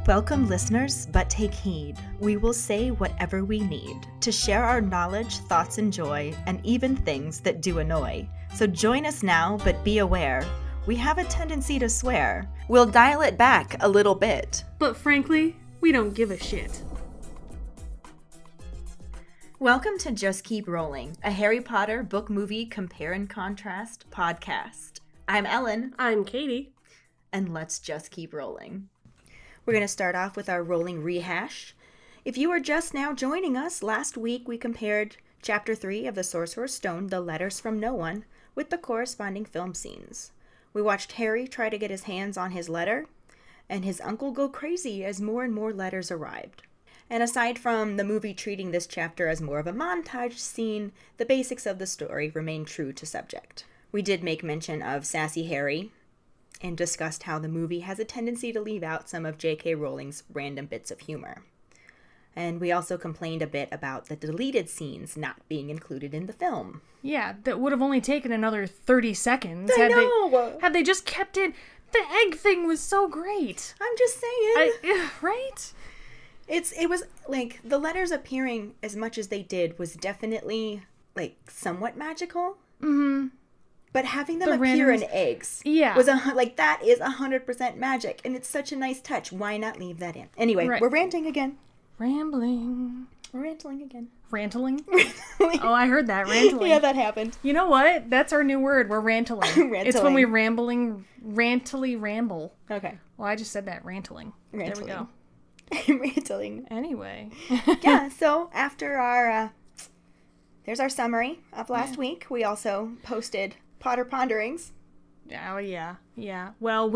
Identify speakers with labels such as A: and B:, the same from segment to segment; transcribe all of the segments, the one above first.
A: Welcome, listeners, but take heed. We will say whatever we need to share our knowledge, thoughts, and joy, and even things that do annoy. So join us now, but be aware. We have a tendency to swear. We'll dial it back a little bit.
B: But frankly, we don't give a shit.
A: Welcome to Just Keep Rowling, a Harry Potter book movie compare and contrast podcast. I'm Ellen.
B: I'm Kayde.
A: And let's just keep rolling. We're going to start off with our rolling rehash. If you are just now joining us, last week we compared Chapter 3 of The Sorcerer's Stone, The Letters from No One, with the corresponding film scenes. We watched Harry try to get his hands on his letter, and his uncle go crazy as more and more letters arrived. And aside from the movie treating this chapter as more of a montage scene, the basics of the story remain true to subject. We did make mention of Sassy Harry, and discussed how the movie has a tendency to leave out some of J.K. Rowling's random bits of humor. And we also complained a bit about the deleted scenes not being included in the film.
B: Yeah, that would have only taken another 30 seconds had they just kept it. The egg thing was so great.
A: I'm just saying.
B: Right?
A: It was, like, the letters appearing as much as they did was definitely, like, somewhat magical.
B: Mm-hmm.
A: But having them appear in eggs was that is 100% magic, and it's such a nice touch. Why not leave that in? Anyway, We're ranting again.
B: Rambling.
A: We're ranting again.
B: Rantiling? Oh, I heard that. Rantiling.
A: Yeah, that happened.
B: You know what? That's our new word. We're rantiling.
A: Rantiling.
B: It's when we rantily ramble.
A: Okay.
B: Well, I just said that. Rantiling. There we go.
A: Rantiling.
B: Anyway.
A: Yeah, so after our, there's our summary of last week. We also posted Potter Ponderings.
B: Oh, yeah. Well,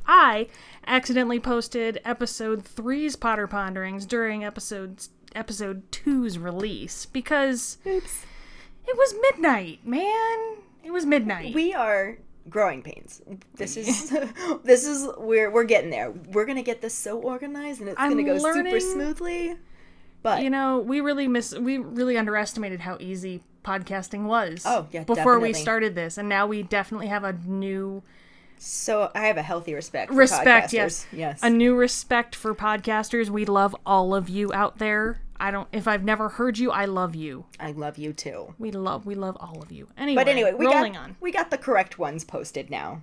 B: I accidentally posted episode 3's Potter Ponderings during episode 2's release because it was midnight, man. It was midnight.
A: We are growing pains. This is we're getting there. We're going to get this so organized and it's going to go super smoothly. But
B: we really underestimated how easy podcasting was.
A: Oh, yeah,
B: before
A: definitely.
B: we started this, and now we definitely have a new.
A: So I have a healthy respect for podcasters.
B: Yes, a new respect for podcasters. We love all of you out there. If I've never heard you, I love you.
A: I love you too.
B: We love all of you. Anyway,
A: we got the correct ones posted now,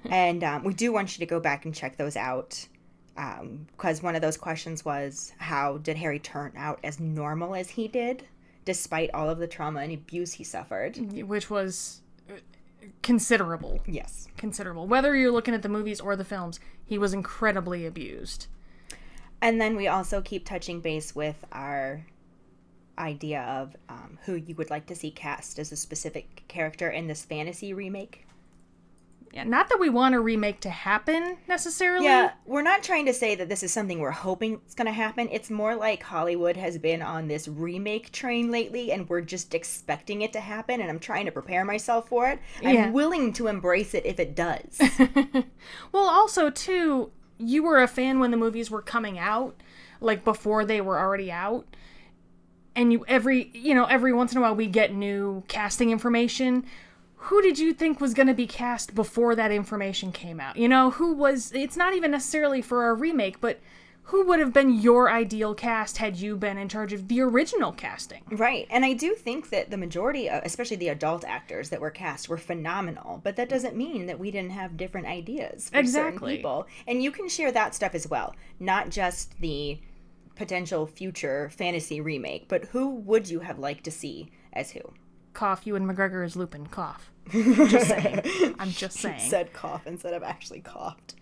A: and we do want you to go back and check those out. Because one of those questions was, how did Harry turn out as normal as he did, despite all of the trauma and abuse he suffered?
B: Which was considerable.
A: Yes.
B: Considerable. Whether you're looking at the movies or the films, he was incredibly abused.
A: And then we also keep touching base with our idea of who you would like to see cast as a specific character in this fantasy remake.
B: Yeah, not that we want a remake to happen, necessarily.
A: Yeah, we're not trying to say that this is something we're hoping is going to happen. It's more like Hollywood has been on this remake train lately, and we're just expecting it to happen, and I'm trying to prepare myself for it. I'm willing to embrace it if it does.
B: Well, also, too, you were a fan when the movies were coming out, like before they were already out. And every once in a while we get new casting information. Who did you think was going to be cast before that information came out? It's not even necessarily for a remake, but who would have been your ideal cast had you been in charge of the original casting?
A: Right. And I do think that the majority, especially the adult actors that were cast, were phenomenal. But that doesn't mean that we didn't have different ideas for certain people. And you can share that stuff as well. Not just the potential future fantasy remake, but who would you have liked to see as who?
B: Cough, Ewan McGregor is Lupin. Cough. Just saying. I'm just saying.
A: She said cough instead of actually coughed.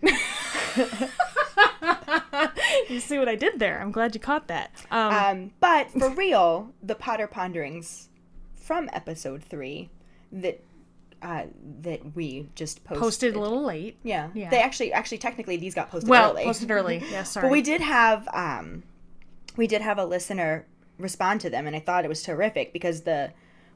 B: You see what I did there? I'm glad you caught that.
A: But for real, the Potter Ponderings from episode 3 that we just posted
B: a little late.
A: Yeah. They actually technically these got posted early.
B: Posted early. Yeah, sorry.
A: But we did have a listener respond to them, and I thought it was terrific because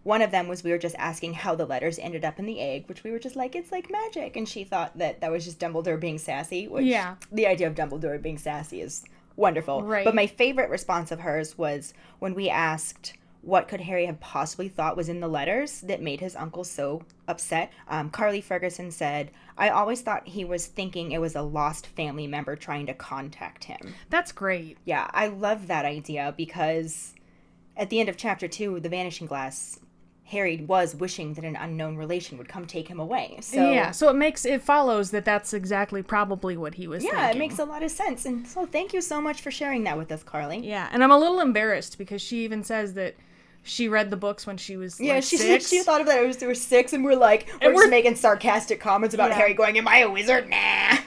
A: one of them was we were just asking how the letters ended up in the egg, which we were just like, it's like magic. And she thought that was just Dumbledore being sassy, which the idea of Dumbledore being sassy is wonderful.
B: Right.
A: But my favorite response of hers was when we asked what could Harry have possibly thought was in the letters that made his uncle so upset. Karlee Ferguson said, I always thought he was thinking it was a lost family member trying to contact him.
B: That's great.
A: Yeah, I love that idea because at the end of chapter 2, The Vanishing Glass, Harry was wishing that an unknown relation would come take him away. So
B: yeah, so it follows that that's exactly probably what he was thinking.
A: Yeah, it makes a lot of sense. And so thank you so much for sharing that with us, Karlee.
B: Yeah, and I'm a little embarrassed because she even says that she read the books when she was
A: she
B: 6.
A: she thought of that when we were 6, and we're just making sarcastic comments about Harry going, am I a wizard? Nah.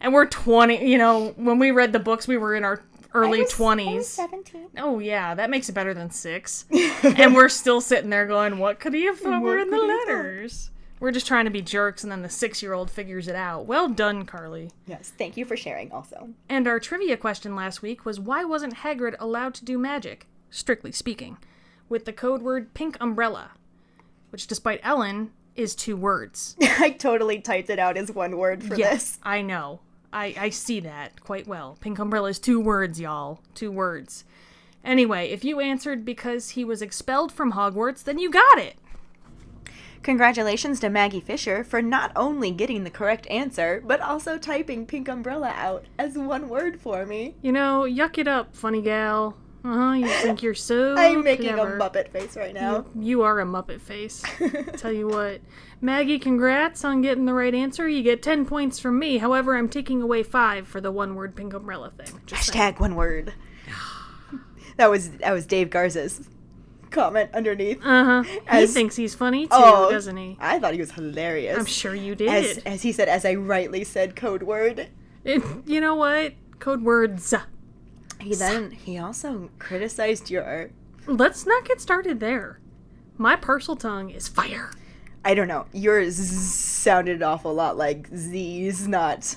B: And we're 20, when we read the books, we were in our early 20s.
A: I was 17.
B: Oh, yeah, that makes it better than 6. And we're still sitting there going, what could he have thought were in the letters? We're just trying to be jerks, and then the 6-year-old figures it out. Well done, Karlee.
A: Yes, thank you for sharing also.
B: And our trivia question last week was, why wasn't Hagrid allowed to do magic, strictly speaking, with the code word pink umbrella, which, despite Ellen, is 2 words.
A: I totally typed it out as 1 word for this.
B: I know. I see that quite well. Pink umbrella is 2 words, y'all. 2 words. Anyway, if you answered because he was expelled from Hogwarts, then you got it.
A: Congratulations to Maggie Fisher for not only getting the correct answer, but also typing pink umbrella out as 1 word for me.
B: Yuck it up, funny gal. You think you're so
A: I'm making
B: clever.
A: a Muppet face right now.
B: You are a Muppet face. Tell you what. Maggie, congrats on getting the right answer. You get 10 points from me. However, I'm taking away 5 for the 1-word pink umbrella thing.
A: Hashtag 1 word. That was Dave Garza's comment underneath.
B: He thinks he's funny too, doesn't he?
A: I thought he was hilarious.
B: I'm sure you did.
A: As he said, as I rightly said, code word.
B: You know what? Code words.
A: He also criticized your...
B: Let's not get started there. My parcel tongue is fire.
A: I don't know. Yours sounded an awful lot like Z's, not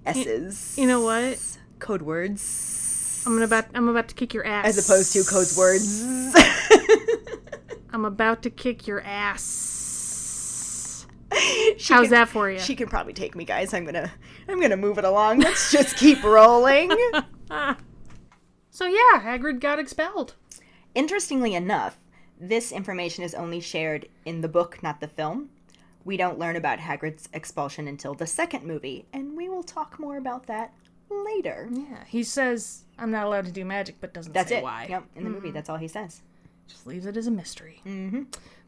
A: S's.
B: You know what?
A: Code words.
B: I'm about to kick your ass.
A: As opposed to code words.
B: I'm about to kick your ass. How's that for you?
A: She can probably take me, guys. I'm gonna move it along. Let's just keep rolling.
B: So yeah, Hagrid got expelled.
A: Interestingly enough, this information is only shared in the book, not the film. We don't learn about Hagrid's expulsion until the 2nd movie, and we will talk more about that later.
B: Yeah, he says, I'm not allowed to do magic, but doesn't say why.
A: Yep, in the movie, that's all he says.
B: Just leaves it as a mystery.
A: Mm-hmm.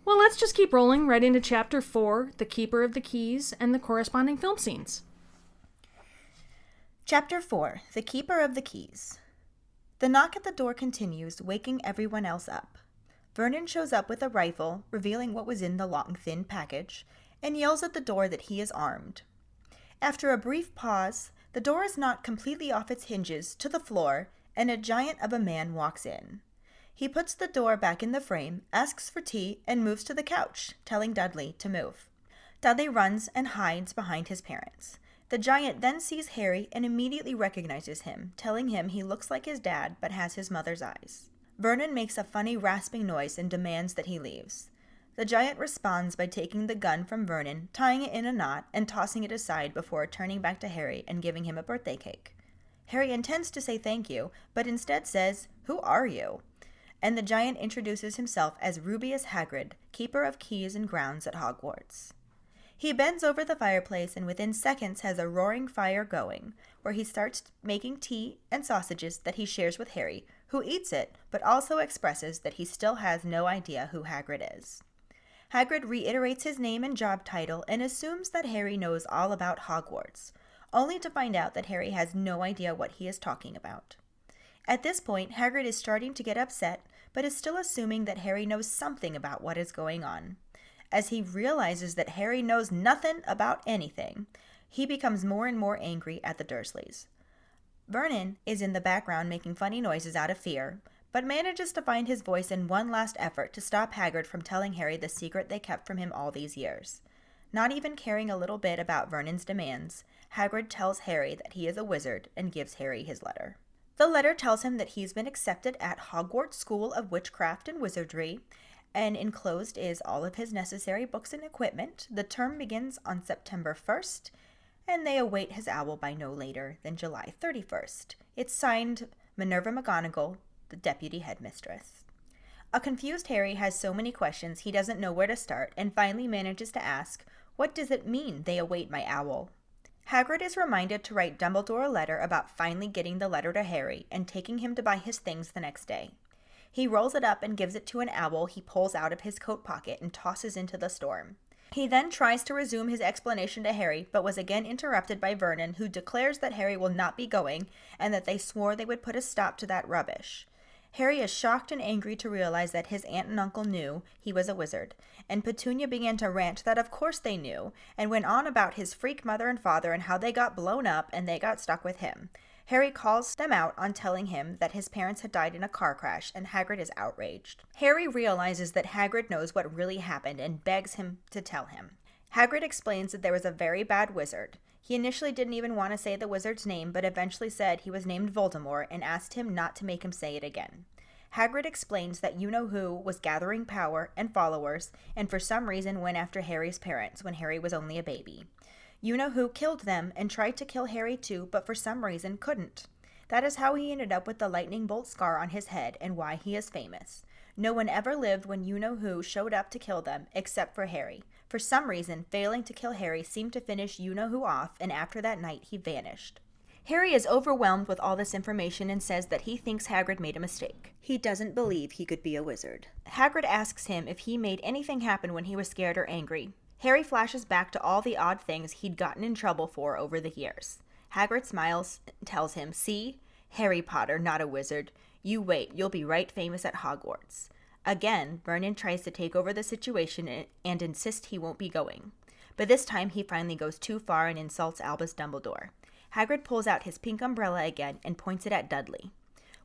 B: Well, let's just keep rolling right into Chapter 4, The Keeper of the Keys, and the corresponding film scenes.
A: Chapter 4, The Keeper of the Keys. The knock at the door continues, waking everyone else up. Vernon shows up with a rifle, revealing what was in the long, thin package, and yells at the door that he is armed. After a brief pause, the door is knocked completely off its hinges to the floor, and a giant of a man walks in. He puts the door back in the frame, asks for tea, and moves to the couch, telling Dudley to move. Dudley runs and hides behind his parents. The giant then sees Harry and immediately recognizes him, telling him he looks like his dad but has his mother's eyes. Vernon makes a funny rasping noise and demands that he leaves. The giant responds by taking the gun from Vernon, tying it in a knot, and tossing it aside before turning back to Harry and giving him a birthday cake. Harry intends to say thank you, but instead says, "Who are you?" And the giant introduces himself as Rubeus Hagrid, keeper of keys and grounds at Hogwarts. He bends over the fireplace and within seconds has a roaring fire going, where he starts making tea and sausages that he shares with Harry, who eats it, but also expresses that he still has no idea who Hagrid is. Hagrid reiterates his name and job title and assumes that Harry knows all about Hogwarts, only to find out that Harry has no idea what he is talking about. At this point, Hagrid is starting to get upset, but is still assuming that Harry knows something about what is going on. As he realizes that Harry knows nothing about anything, he becomes more and more angry at the Dursleys. Vernon is in the background making funny noises out of fear, but manages to find his voice in one last effort to stop Hagrid from telling Harry the secret they kept from him all these years. Not even caring a little bit about Vernon's demands, Hagrid tells Harry that he is a wizard and gives Harry his letter. The letter tells him that he's been accepted at Hogwarts School of Witchcraft and Wizardry, and enclosed is all of his necessary books and equipment. The term begins on September 1st, and they await his owl by no later than July 31st. It's signed Minerva McGonagall, the deputy headmistress. A confused Harry has so many questions he doesn't know where to start and finally manages to ask, "What does it mean they await my owl?" Hagrid is reminded to write Dumbledore a letter about finally getting the letter to Harry and taking him to buy his things the next day. He rolls it up and gives it to an owl he pulls out of his coat pocket and tosses into the storm. He then tries to resume his explanation to Harry, but was again interrupted by Vernon, who declares that Harry will not be going and that they swore they would put a stop to that rubbish. Harry is shocked and angry to realize that his aunt and uncle knew he was a wizard, and Petunia began to rant that of course they knew, and went on about his freak mother and father and how they got blown up and they got stuck with him. Harry calls them out on telling him that his parents had died in a car crash, and Hagrid is outraged. Harry realizes that Hagrid knows what really happened and begs him to tell him. Hagrid explains that there was a very bad wizard. He initially didn't even want to say the wizard's name, but eventually said he was named Voldemort and asked him not to make him say it again. Hagrid explains that You-Know-Who was gathering power and followers, and for some reason went after Harry's parents when Harry was only a baby. You-Know-Who killed them and tried to kill Harry too, but for some reason couldn't. That is how he ended up with the lightning bolt scar on his head and why he is famous. No one ever lived when You-Know-Who showed up to kill them, except for Harry. For some reason, failing to kill Harry seemed to finish You-Know-Who off, and after that night, he vanished. Harry is overwhelmed with all this information and says that he thinks Hagrid made a mistake. He doesn't believe he could be a wizard. Hagrid asks him if he made anything happen when he was scared or angry. Harry flashes back to all the odd things he'd gotten in trouble for over the years. Hagrid smiles and tells him, "See? Harry Potter, not a wizard. You wait, you'll be right famous at Hogwarts." Again, Vernon tries to take over the situation and insist he won't be going. But this time he finally goes too far and insults Albus Dumbledore. Hagrid pulls out his pink umbrella again and points it at Dudley.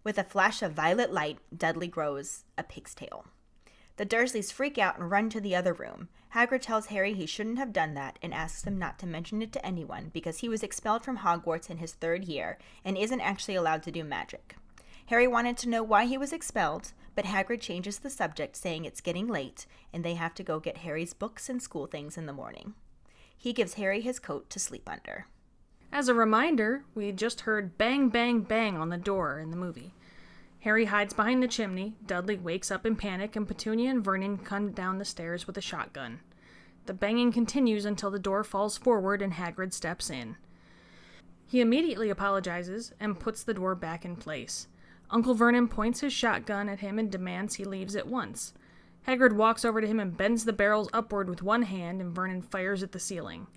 A: With a flash of violet light, Dudley grows a pig's tail. The Dursleys freak out and run to the other room. Hagrid tells Harry he shouldn't have done that and asks him not to mention it to anyone because he was expelled from Hogwarts in his 3rd year and isn't actually allowed to do magic. Harry wanted to know why he was expelled, but Hagrid changes the subject, saying it's getting late and they have to go get Harry's books and school things in the morning. He gives Harry his coat to sleep under.
B: As a reminder, we just heard bang, bang, bang on the door in the movie. Harry hides behind the chimney, Dudley wakes up in panic, and Petunia and Vernon come down the stairs with a shotgun. The banging continues until the door falls forward and Hagrid steps in. He immediately apologizes and puts the door back in place. Uncle Vernon points his shotgun at him and demands he leaves at once. Hagrid walks over to him and bends the barrels upward with one hand, and Vernon fires at the ceiling.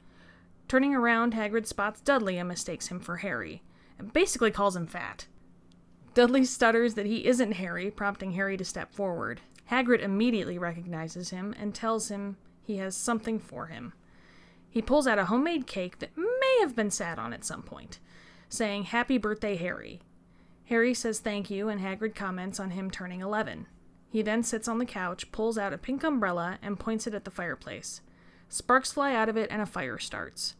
B: Turning around, Hagrid spots Dudley and mistakes him for Harry, and basically calls him fat. Dudley stutters that he isn't Harry, prompting Harry to step forward. Hagrid immediately recognizes him and tells him he has something for him. He pulls out a homemade cake that may have been sat on at some point, saying, "Happy birthday, Harry." Harry says thank you, and Hagrid comments on him turning 11. He then sits on the couch, pulls out a pink umbrella, and points it at the fireplace. Sparks fly out of it, and a fire starts.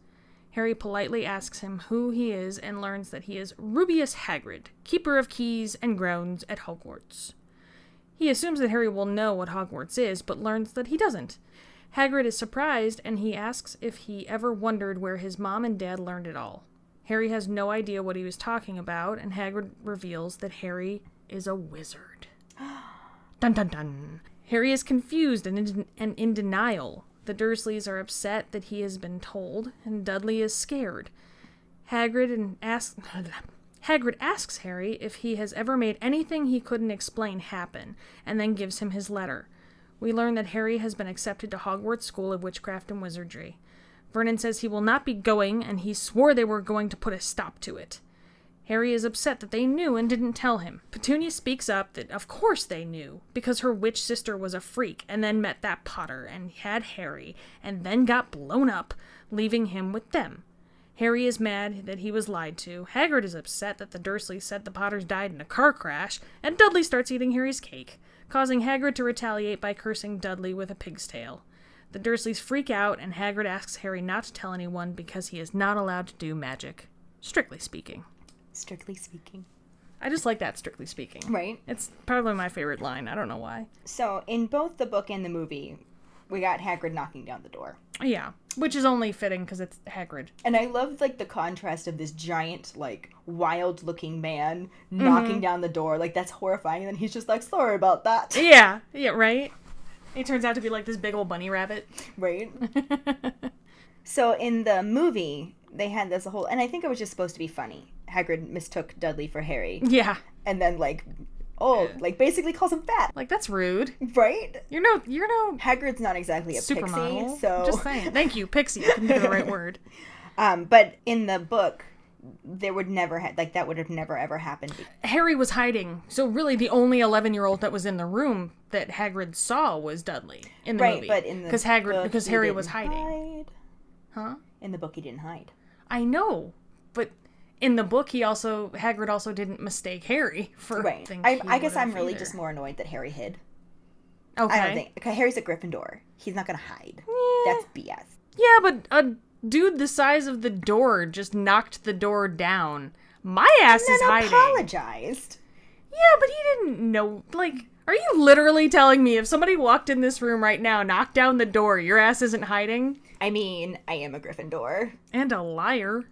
B: Harry politely asks him who he is and learns that he is Rubeus Hagrid, keeper of keys and grounds at Hogwarts. He assumes that Harry will know what Hogwarts is, but learns that he doesn't. Hagrid is surprised, and he asks if he ever wondered where his mom and dad learned it all. Harry has no idea what he was talking about, and Hagrid reveals that Harry is a wizard. Dun dun dun. Harry is confused and in denial. The Dursleys are upset that he has been told, and Dudley is scared. Hagrid asks Harry if he has ever made anything he couldn't explain happen, and then gives him his letter. We learn that Harry has been accepted to Hogwarts School of Witchcraft and Wizardry. Vernon says he will not be going, and he swore they were going to put a stop to it. Harry is upset that they knew and didn't tell him. Petunia speaks up that of course they knew, because her witch sister was a freak and then met that Potter and had Harry, and then got blown up, leaving him with them. Harry is mad that he was lied to. Hagrid is upset that the Dursleys said the Potters died in a car crash, and Dudley starts eating Harry's cake, causing Hagrid to retaliate by cursing Dudley with a pig's tail. The Dursleys freak out, and Hagrid asks Harry not to tell anyone because he is not allowed to do magic. Strictly speaking.
A: Strictly speaking.
B: I just like that, strictly speaking.
A: Right.
B: It's probably my favorite line. I don't know why.
A: So, in both the book and the movie, we got Hagrid knocking down the door.
B: Yeah, which is only fitting because it's Hagrid.
A: And I love, like, the contrast of this giant, like, wild-looking man knocking down the door. Like, that's horrifying. And then he's just like, sorry about that.
B: Yeah, right? He turns out to be, like, this big old bunny rabbit.
A: Right? So, in the movie, they had this whole... And I think it was just supposed to be funny. Hagrid mistook Dudley for Harry.
B: Yeah.
A: And then, like... like, basically calls him fat.
B: Like, that's rude.
A: Right?
B: You're no...
A: Hagrid's not exactly a
B: supermodel.
A: pixie, so...
B: Just saying. Thank you, pixie. I couldn't think of the right word.
A: But in the book, there would never... that would have never, ever happened.
B: Harry was hiding. So, really, the only 11-year-old that was in the room that Hagrid saw was Dudley in the movie.
A: Right, but in the
B: because Harry was hiding. Huh?
A: In the book, he didn't hide.
B: I know, but... In the book, Hagrid also didn't mistake Harry for things.
A: I guess I'm really just more annoyed that Harry hid.
B: Okay.
A: I don't think... Okay, Harry's a Gryffindor. He's not gonna hide.
B: Yeah.
A: That's BS.
B: Yeah, but a dude the size of the door just knocked the door down. My ass is hiding.
A: Apologized.
B: Yeah, but he didn't know. Like, are you literally telling me if somebody walked in this room right now, knocked down the door, your ass isn't hiding?
A: I mean, I am a Gryffindor.
B: And a liar.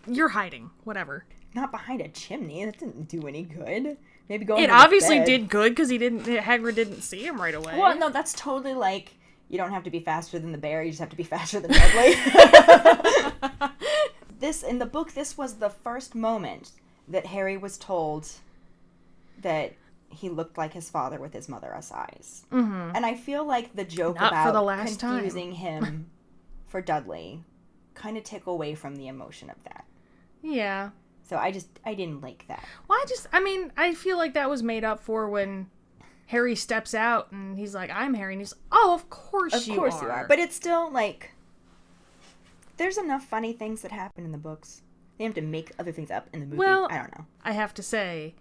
B: You're hiding. Whatever.
A: Not behind a chimney. That didn't do any good. Maybe go.
B: It obviously did good because Hagrid didn't see him right away.
A: Well, no, that's totally like you don't have to be faster than the bear. You just have to be faster than Dudley. In the book, this was the first moment that Harry was told that he looked like his father with his mother's eyes. Mm-hmm. And I feel like the joke about confusing him for Dudley kind of took away from the emotion of that.
B: Yeah.
A: So I didn't like that.
B: Well, I feel like that was made up for when Harry steps out and he's like, I'm Harry. And he's like, oh, of course you are.
A: But it's still like, there's enough funny things that happen in the books. They have to make other things up in the movie.
B: Well,
A: I don't know.
B: I have to say,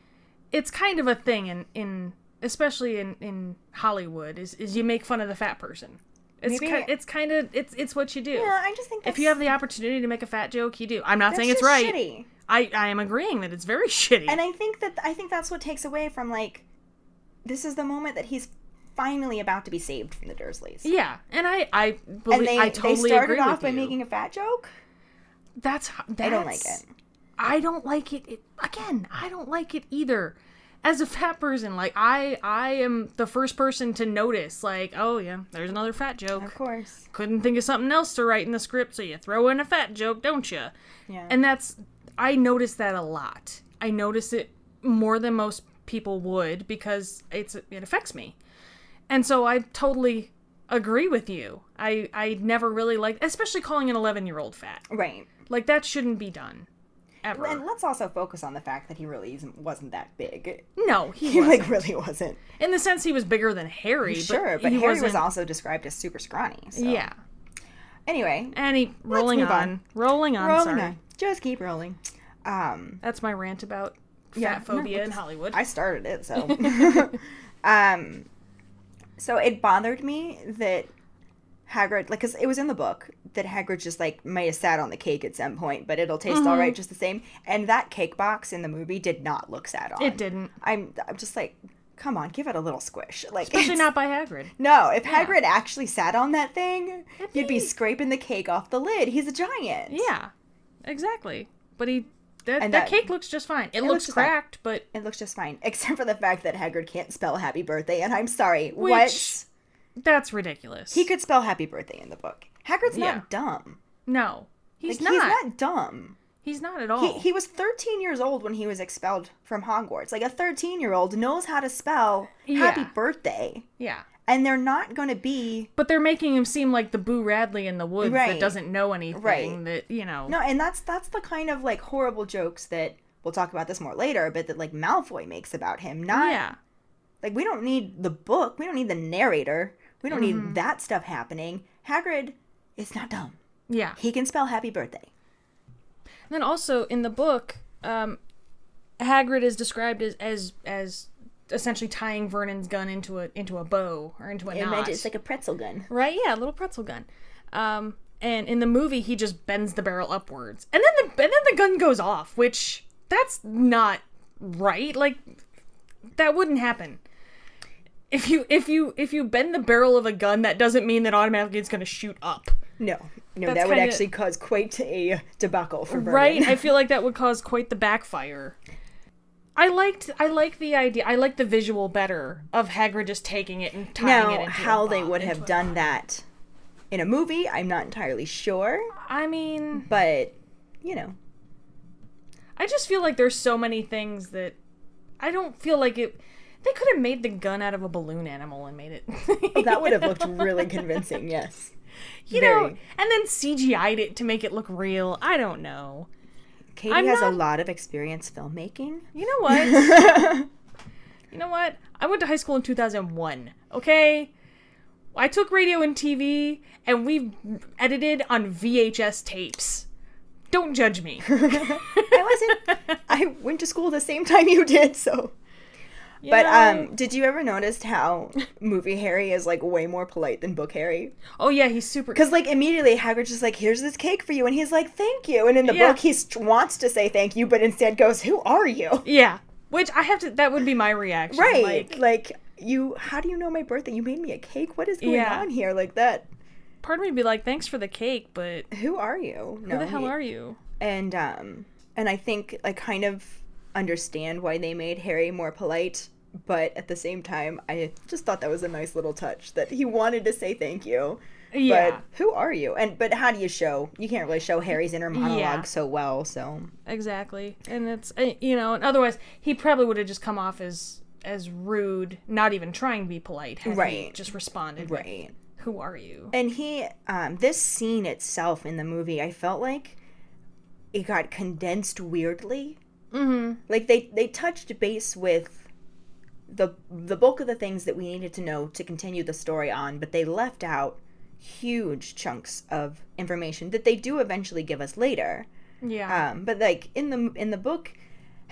B: it's kind of a thing especially in Hollywood, is you make fun of the fat person. It's what you do.
A: Yeah, I just think
B: if you have the opportunity to make a fat joke, you do. I'm not saying it's right.
A: Shitty.
B: I am agreeing that it's very shitty.
A: And I think that's what takes away from, like, this is the moment that he's finally about to be saved from the Dursleys.
B: Yeah, and I totally agree with you.
A: They started off by making a fat joke.
B: That's
A: I don't like it.
B: I don't like it. Again, I don't like it either. As a fat person, like, I am the first person to notice, like, oh, yeah, there's another fat joke.
A: Of course.
B: Couldn't think of something else to write in the script, so you throw in a fat joke, don't you?
A: Yeah.
B: And I notice that a lot. I notice it more than most people would because it affects me. And so I totally agree with you. I never really liked, especially calling an 11-year-old fat.
A: Right.
B: Like, that shouldn't be done. Ever.
A: And let's also focus on the fact that he really wasn't that big.
B: No, he wasn't.
A: Like, really wasn't.
B: In the sense he was bigger than Harry.
A: Sure, but Harry was also described as super scrawny. So.
B: Yeah.
A: Anyway.
B: Rolling on. Rolling on.
A: Just keep rolling.
B: That's my rant about fat phobia in Hollywood.
A: I started it, so. So it bothered me that Hagrid, like, because it was in the book that Hagrid just, like, might have sat on the cake at some point, but it'll taste all right just the same. And that cake box in the movie did not look sat on.
B: It didn't.
A: I'm just like, come on, give it a little squish. Like,
B: especially not by Hagrid.
A: No, if Hagrid actually sat on that thing, you'd be scraping the cake off the lid. He's a giant.
B: Yeah, exactly. But that cake looks just fine. It looks cracked, but...
A: It looks just fine. Except for the fact that Hagrid can't spell happy birthday, and I'm sorry, what?
B: That's ridiculous.
A: He could spell happy birthday in the book. Hagrid's not dumb.
B: No, he's not.
A: He's not dumb.
B: He's not at all.
A: He was 13 years old when he was expelled from Hogwarts. Like, a 13-year-old knows how to spell happy birthday.
B: Yeah.
A: And they're not going to be...
B: But they're making him seem like the Boo Radley in the woods that doesn't know anything.
A: Right.
B: That, you know...
A: No, and that's the kind of, like, horrible jokes that... We'll talk about this more later, but that, like, Malfoy makes about him. Not... Yeah. Like, we don't need the book. We don't need the narrator. We don't need that stuff happening. Hagrid is not dumb.
B: Yeah.
A: He can spell happy birthday.
B: And then also, in the book, Hagrid is described as essentially tying Vernon's gun into a bow or into a knot.
A: It's like a pretzel gun.
B: Right, yeah, a little pretzel gun. And in the movie, he just bends the barrel upwards. And then the gun goes off, which, that's not right. Like, that wouldn't happen. if you bend the barrel of a gun, that doesn't mean that automatically it's going to shoot up.
A: No,
B: That's
A: that would
B: kinda-
A: actually cause quite a debacle for Vernon.
B: Right? I feel like that would cause quite the backfire. I liked the idea. I liked the visual better of Hagrid just taking it and tying it
A: Now,
B: into
A: how
B: a
A: they
B: box,
A: would
B: into
A: have
B: a
A: done
B: box.
A: that in a movie, I'm not entirely sure.
B: I mean,
A: But,
B: I just feel like there's so many things that I don't feel like it. They could have made the gun out of a balloon animal and made it.
A: that would have looked really convincing, yes.
B: you know, and then CGI'd it to make it look real. I don't know.
A: Kayde has a lot of experience filmmaking.
B: You know what? You know what? I went to high school in 2001, okay? I took radio and TV, and we edited on VHS tapes. Don't judge me.
A: I went to school the same time you did, so... But did you ever notice how movie Harry is like way more polite than book Harry?
B: Oh yeah, he's super.
A: Because like immediately Hagrid's just like, here's this cake for you, and he's like, thank you. And in the book he
B: wants
A: to say thank you, but instead goes, who are you?
B: Yeah, which I have to. That would be my reaction.
A: Right? Like you. How do you know my birthday? You made me a cake. What is going on here? Like that.
B: Part of me would be like, thanks for the cake, but
A: who are you?
B: Who the hell are you?
A: And I think I kind of understand why they made Harry more polite. But at the same time, I just thought that was a nice little touch that he wanted to say thank you.
B: Yeah.
A: But who are you? But how do you show? You can't really show Harry's inner monologue so well, so.
B: Exactly. And it's, and otherwise, he probably would have just come off as rude, not even trying to be polite. Had he just responded.
A: Right.
B: With, who are you?
A: And he, this scene itself in the movie, I felt like it got condensed weirdly. Mm-hmm. Like they touched base with the bulk of the things that we needed to know to continue the story on, but they left out huge chunks of information that they do eventually give us later.
B: Yeah.
A: But like in the book,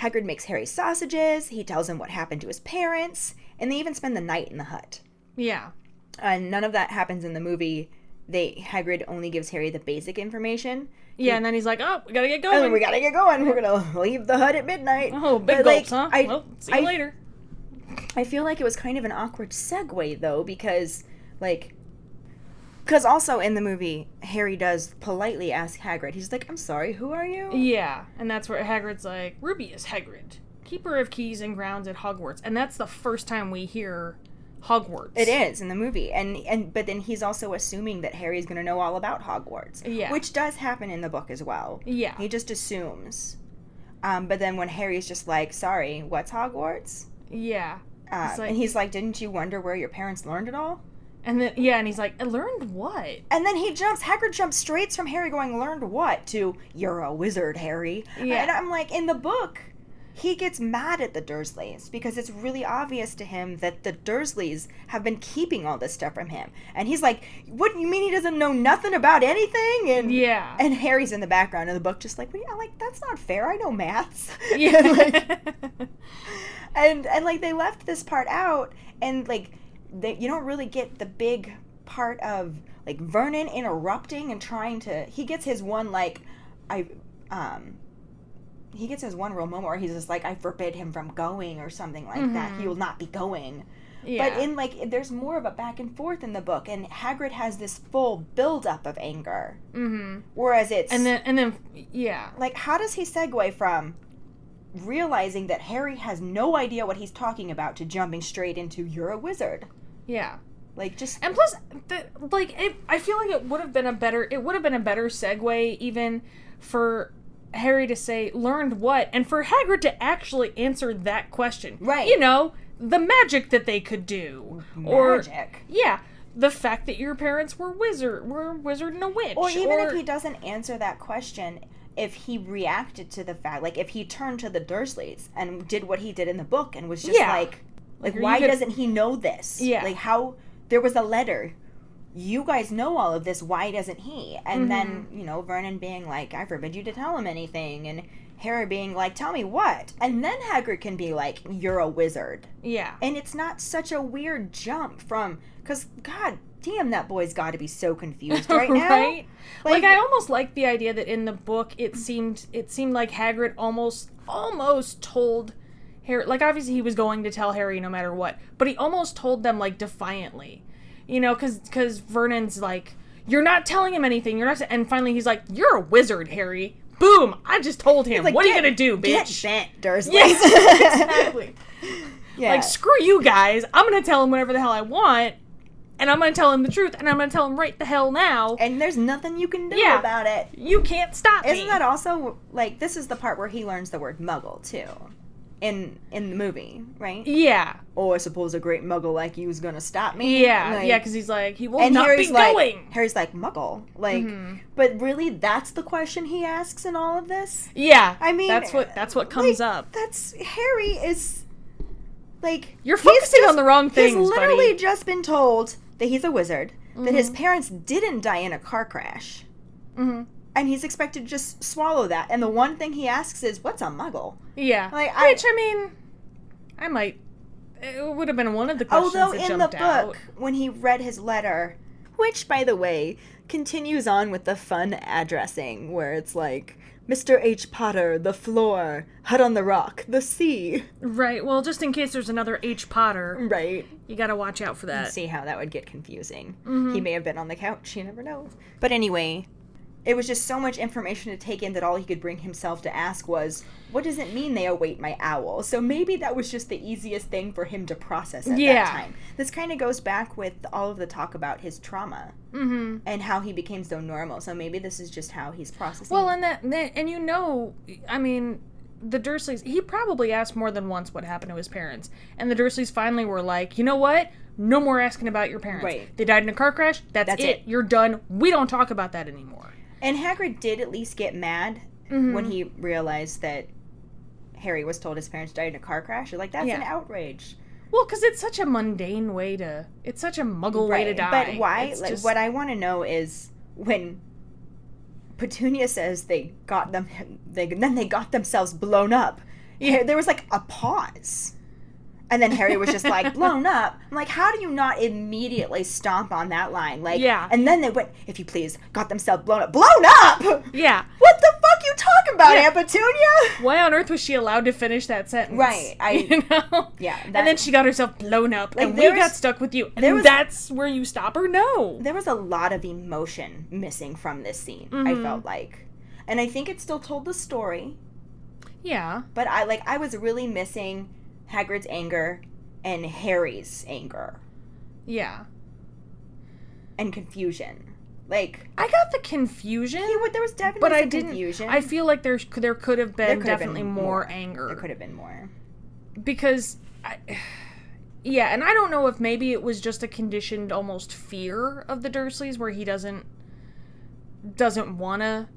A: Hagrid makes Harry sausages. He tells him what happened to his parents, and they even spend the night in the hut.
B: Yeah.
A: And none of that happens in the movie. Hagrid only gives Harry the basic information.
B: Yeah, and then he's like, "Oh, we gotta get going.
A: We're gonna leave the hut at midnight."
B: Oh, big gulps, huh? Well, see you later.
A: I feel like it was kind of an awkward segue, though, because also in the movie, Harry does politely ask Hagrid. He's like, I'm sorry, who are you?
B: Yeah, and that's where Hagrid's like, Rubius Hagrid, keeper of keys and grounds at Hogwarts. And that's the first time we hear Hogwarts.
A: It is, in the movie. But then he's also assuming that Harry's going to know all about Hogwarts.
B: Yeah.
A: Which does happen in the book as well.
B: Yeah.
A: He just assumes. But then when Harry's just like, sorry, what's Hogwarts?
B: Yeah.
A: And he's like, didn't you wonder where your parents learned it all?
B: And then, and he's like, I learned what?
A: And then Hagrid jumps straight from Harry going, learned what? To, you're a wizard, Harry.
B: Yeah.
A: And I'm like, in the book, he gets mad at the Dursleys because it's really obvious to him that the Dursleys have been keeping all this stuff from him. And he's like, what, you mean he doesn't know nothing about anything? And
B: yeah.
A: And Harry's in the background of the book just like, that's not fair. I know maths.
B: Yeah.
A: and they left this part out, and you don't really get the big part of Vernon interrupting and trying to. He gets his one he gets his one real moment where he's just like, I forbid him from going or something like that. He will not be going. Yeah. But there's more of a back and forth in the book, and Hagrid has this full build-up of anger. Mm-hmm. Whereas it's
B: and then yeah.
A: How does he segue from realizing that Harry has no idea what he's talking about to jumping straight into, you're a wizard?
B: Yeah.
A: And
B: plus, I feel like it would have been a better segue even for Harry to say, learned what? And for Hagrid to actually answer that question.
A: Right.
B: The magic that they could do.
A: Magic.
B: Yeah. The fact that your parents were a wizard and a witch.
A: Or even if he doesn't answer that question, if he reacted to the fact, if he turned to the Dursleys and did what he did in the book and was just why doesn't he know this?
B: Yeah.
A: How, there was a letter. You guys know all of this. Why doesn't he? And then, Vernon being like, I forbid you to tell him anything. And Harry being like, tell me what? And then Hagrid can be like, you're a wizard.
B: Yeah.
A: And it's not such a weird jump from, because, God damn, that boy's got to be so confused right now.
B: Right? I almost like the idea that in the book it seemed like Hagrid almost told Harry, like, obviously he was going to tell Harry no matter what, but he almost told them, like, defiantly, you know, because Vernon's like, you're not telling him anything, and finally he's like, you're a wizard, Harry. Boom! I just told him. Like, what are you gonna do, bitch?
A: Get bent, Dursley.
B: Yes, exactly. Yeah. Like, screw you guys. I'm gonna tell him whatever the hell I want, and I'm gonna tell him the truth, and I'm gonna tell him right the hell now.
A: And there's nothing you can do about it.
B: You can't stop me.
A: Isn't that also, like, this is the part where he learns the word muggle, too. In the movie, right?
B: Yeah.
A: Oh, I suppose a great muggle like you is gonna stop me?
B: Yeah,
A: like,
B: yeah, because he's like, he will not be going.
A: Harry's like, muggle? Like, but really, that's the question he asks in all of this?
B: Yeah.
A: I mean...
B: That's what comes up.
A: That's... Harry is... Like...
B: You're focusing on the wrong things,
A: He's literally
B: buddy.
A: just been told that he's a wizard, that his parents didn't die in a car crash. Mm-hmm. And he's expected to just swallow that. And the one thing he asks is, what's a muggle?
B: Yeah.
A: Like,
B: which, I mean, I might... It would have been one of the questions
A: although
B: that
A: in the
B: jumped out.
A: book, when he read his letter, which, by the way, continues on with the fun addressing, where it's like, Mr. H. Potter, the floor, hut on the rock, the sea.
B: Right. Well, just in case there's another H. Potter.
A: Right.
B: You gotta watch out for that.
A: See how that would get confusing. He may have been on the couch. You never know. But anyway... It was just so much information to take in that all he could bring himself to ask was, what does it mean they await my owl? So maybe that was just the easiest thing for him to process at that time. This kind of goes back with all of the talk about his trauma and how he became so normal. So maybe this is just how he's processing.
B: Well, and you know, I mean, the Dursleys, he probably asked more than once what happened to his parents. And the Dursleys finally were like, you know what? No more asking about your parents.
A: Right.
B: They died in a car crash. That's it. You're done. We don't talk about that anymore.
A: And Hagrid did at least get mad when he realized that Harry was told his parents died in a car crash. You're like, that's an outrage.
B: Well, because it's such a mundane way to... It's such a muggle way to die.
A: But why? Like, what I want to know is when Petunia says they got themselves blown up. Yeah. There was like a pause. And then Harry was just like, blown up. I'm like, how do you not immediately stomp on that line? Like, and then they went, if you please, got themselves blown up. Blown up?
B: Yeah.
A: What the fuck you talking about, Aunt Petunia?
B: Why on earth was she allowed to finish that sentence?
A: Right.
B: You know? Yeah. And then she got herself blown up. Like, and we got stuck with you. And that's where you stop her? No.
A: There was a lot of emotion missing from this scene, I felt like. And I think it still told the story.
B: Yeah.
A: But I was really missing Hagrid's anger and Harry's anger.
B: Yeah.
A: And confusion. Like,
B: I got the confusion.
A: There was definitely some confusion.
B: I feel like there could have been definitely more anger.
A: There could have been more.
B: Because, and I don't know if maybe it was just a conditioned almost fear of the Dursleys where he doesn't want to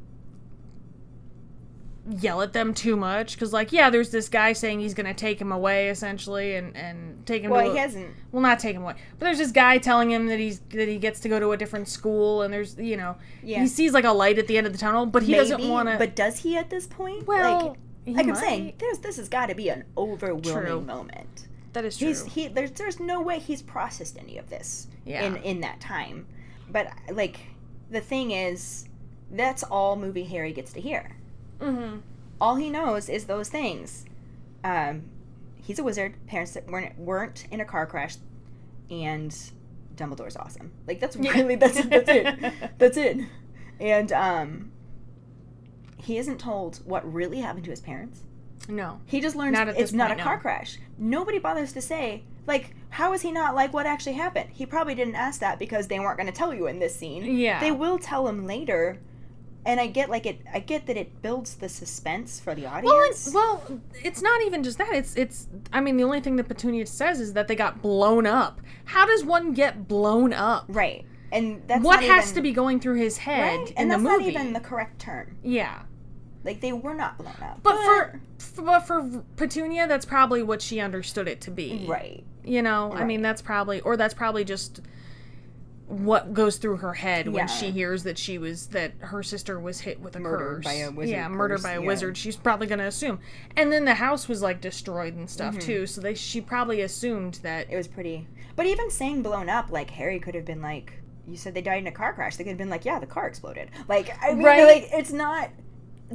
B: yell at them too much, because there's this guy saying he's gonna take him away essentially and take him
A: he hasn't
B: not take him away, but there's this guy telling him that he gets to go to a different school, and there's he sees like a light at the end of the tunnel, but he doesn't want to.
A: But does he at this point?
B: Well,
A: like I'm saying, this has got to be an overwhelming moment.
B: That is true.
A: There's no way he's processed any of this in that time. But the thing is, that's all movie Harry gets to hear. Mm-hmm. All he knows is those things. He's a wizard. Parents that weren't in a car crash, and Dumbledore's awesome. Like that's really that's it. That's it. And he isn't told what really happened to his parents.
B: No,
A: he just learns it's not a car crash. Nobody bothers to say how is he not like what actually happened. He probably didn't ask that because they weren't going to tell you in this scene.
B: Yeah,
A: they will tell him later. And I get that it builds the suspense for the audience.
B: Well, it's not even just that. It's. I mean, the only thing that Petunia says is that they got blown up. How does one get blown up?
A: Right, and that's
B: what has to be going through his head in the movie.
A: And that's not even the correct term.
B: Yeah,
A: like they were not blown up.
B: But for Petunia, that's probably what she understood it to be.
A: Right.
B: You know, right. I mean, that's probably just what goes through her head when she hears that her sister was hit with a
A: murdered
B: curse.
A: By a wizard.
B: Yeah, murdered by a wizard. She's probably going to assume. And then the house was destroyed and stuff too, so she probably assumed that
A: it was pretty. But even saying blown up, Harry could have been you said they died in a car crash. They could have been yeah, the car exploded. I mean,
B: right.
A: It's not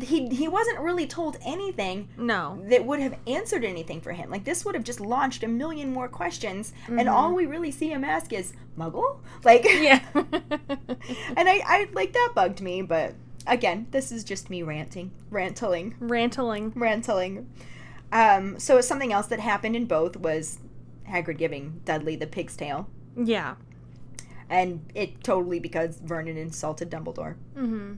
A: he wasn't really told anything
B: No.
A: that would have answered anything for him. Like, this would have just launched a million more questions, and all we really see him ask is, Muggle? Like,
B: Yeah.
A: and I like, that bugged me, but again, this is just me ranting. Rantiling. So something else that happened in both was Hagrid giving Dudley the pig's tail.
B: Yeah.
A: And it totally because Vernon insulted Dumbledore. Mm-hmm.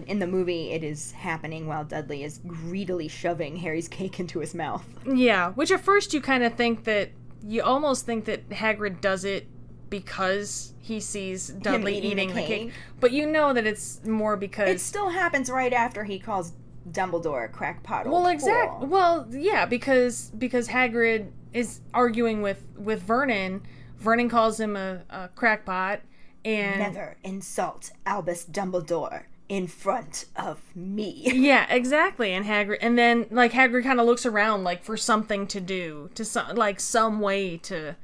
A: In the movie, it is happening while Dudley is greedily shoving Harry's cake into his mouth.
B: Yeah, which at first you kind of think that, you almost think that Hagrid does it because he sees Dudley eating the cake. But you know that it's more because...
A: It still happens right after he calls Dumbledore a crackpot.
B: Well, exactly. Well, yeah, because Hagrid is arguing with Vernon. Vernon calls him a crackpot, and...
A: Never insult Albus Dumbledore in front of me.
B: Yeah, exactly. And then Hagrid kind of looks around like for something to do, some way to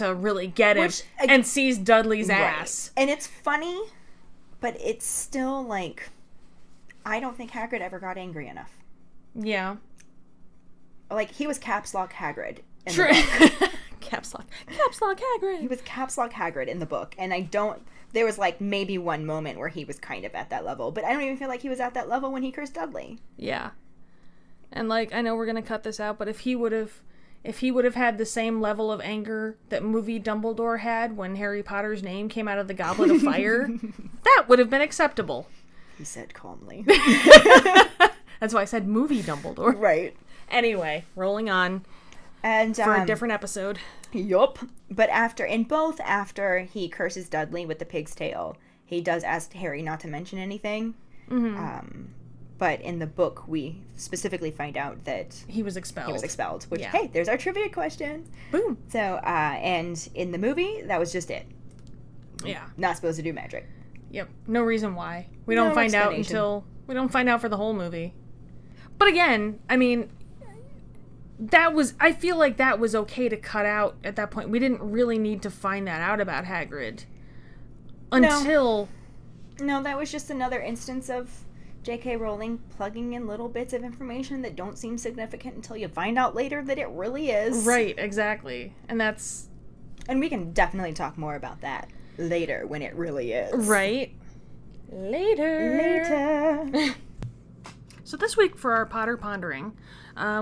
B: really get him, and sees Dudley's ass.
A: And it's funny, but it's still like, I don't think Hagrid ever got angry enough.
B: Yeah.
A: Like, he was Caps Lock Hagrid.
B: True. Caps Lock Hagrid.
A: He was Caps Lock Hagrid in the book, and there was, like, maybe one moment where he was kind of at that level, but I don't even feel like he was at that level when he cursed Dudley.
B: Yeah. And, like, I know we're gonna cut this out, but if he would have had the same level of anger that movie Dumbledore had when Harry Potter's name came out of the Goblet of Fire, that would have been acceptable.
A: He said calmly.
B: That's why I said movie Dumbledore.
A: Right.
B: Anyway, rolling on.
A: And
B: for a different episode.
A: Yup. But after he curses Dudley with the pig's tail, he does ask Harry not to mention anything. Mm-hmm. But in the book, we specifically find out that
B: he was expelled.
A: Which, hey, there's our trivia question.
B: Boom.
A: So, and in the movie, that was just it.
B: Yeah.
A: Not supposed to do magic.
B: Yep. No reason why. We don't find out for the whole movie. But again, I mean, I feel like that was okay to cut out at that point. We didn't really need to find that out about Hagrid. Until...
A: No, that was just another instance of J.K. Rowling plugging in little bits of information that don't seem significant until you find out later that it really is.
B: Right, exactly. And
A: we can definitely talk more about that later when it really is.
B: Right. Later. So this week for our Potter Pondering,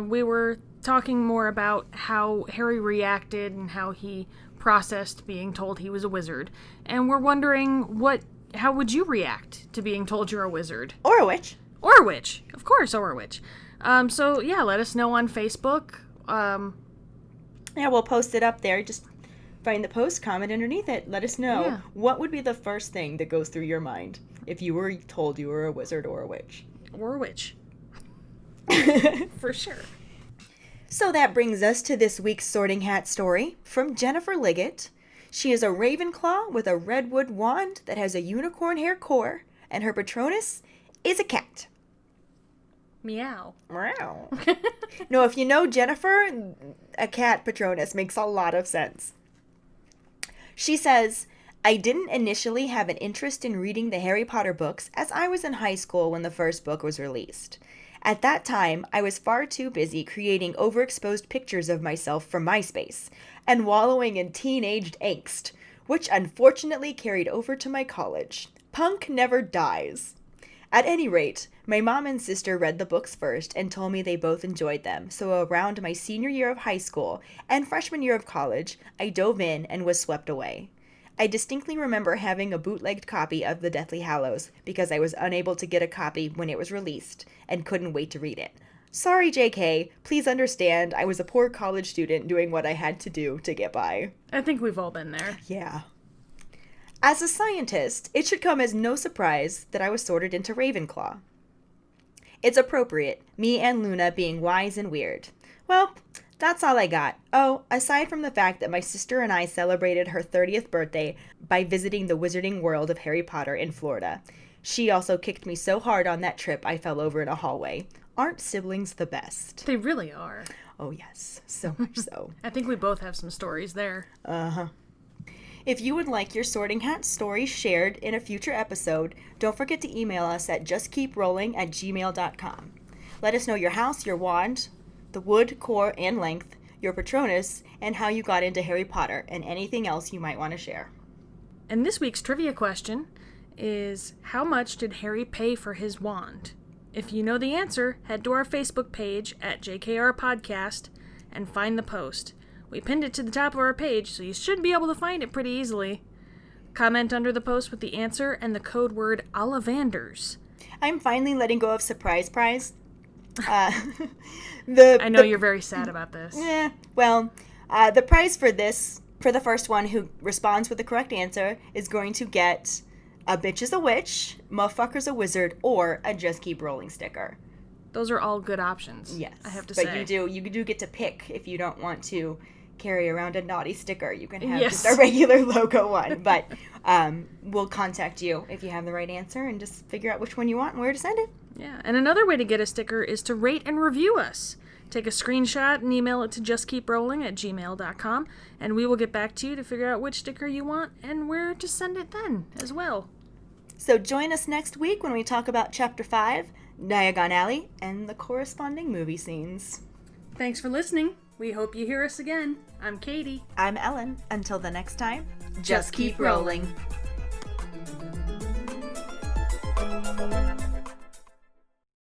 B: we were talking more about how Harry reacted and how he processed being told he was a wizard. And we're wondering how would you react to being told you're a wizard?
A: Or a witch.
B: Or a witch. Of course, or a witch. So yeah, let us know on Facebook.
A: Yeah, we'll post it up there. Just find the post, comment underneath it. Let us know what would be the first thing that goes through your mind if you were told you were a wizard or a witch.
B: Or a witch. For sure.
A: So that brings us to this week's Sorting Hat story from Jennifer Liggett. She is a Ravenclaw with a redwood wand that has a unicorn hair core, and her Patronus is a cat.
B: Meow.
A: Meow. No, if you know Jennifer, a cat Patronus makes a lot of sense. She says, I didn't initially have an interest in reading the Harry Potter books as I was in high school when the first book was released. At that time, I was far too busy creating overexposed pictures of myself from MySpace and wallowing in teenaged angst, which unfortunately carried over to my college. Punk never dies. At any rate, my mom and sister read the books first and told me they both enjoyed them, so around my senior year of high school and freshman year of college, I dove in and was swept away. I distinctly remember having a bootlegged copy of The Deathly Hallows because I was unable to get a copy when it was released and couldn't wait to read it. Sorry, JK. Please understand, I was a poor college student doing what I had to do to get by.
B: I think we've all been there.
A: Yeah. As a scientist, it should come as no surprise that I was sorted into Ravenclaw. It's appropriate, me and Luna being wise and weird. Well, that's all I got. Oh, aside from the fact that my sister and I celebrated her 30th birthday by visiting the wizarding world of Harry Potter in Florida. She also kicked me so hard on that trip I fell over in a hallway. Aren't siblings the best?
B: They really are.
A: Oh yes, so much so.
B: I think we both have some stories there.
A: Uh-huh. If you would like your Sorting Hat story shared in a future episode, don't forget to email us at justkeeprolling@gmail.com. Let us know your house, your wand, the wood, core, and length, your Patronus, and how you got into Harry Potter, and anything else you might want to share.
B: And this week's trivia question is, how much did Harry pay for his wand? If you know the answer, head to our Facebook page at JKR Podcast and find the post. We pinned it to the top of our page, so you should be able to find it pretty easily. Comment under the post with the answer and the code word Ollivanders.
A: I'm finally letting go of surprise prize.
B: I know you're very sad about this.
A: The prize for this, for the first one who responds with the correct answer, is going to get a Bitch is a Witch, Motherfucker's a Wizard, or a Just Keep Rolling sticker.
B: Those are all good options.
A: Yes,
B: I have to say.
A: But you do get to pick if you don't want to carry around a naughty sticker. You can have
B: Yes.
A: just a regular logo one. But we'll contact you if you have the right answer and just figure out which one you want and where to send it.
B: Yeah, and another way to get a sticker is to rate and review us. Take a screenshot and email it to justkeeprolling@gmail.com, and we will get back to you to figure out which sticker you want and where to send it then as well.
A: So join us next week when we talk about Chapter 5, Diagon Alley, and the corresponding movie scenes.
B: Thanks for listening. We hope you hear us again. I'm Kayde.
A: I'm Ellen. Until the next time, just keep rolling.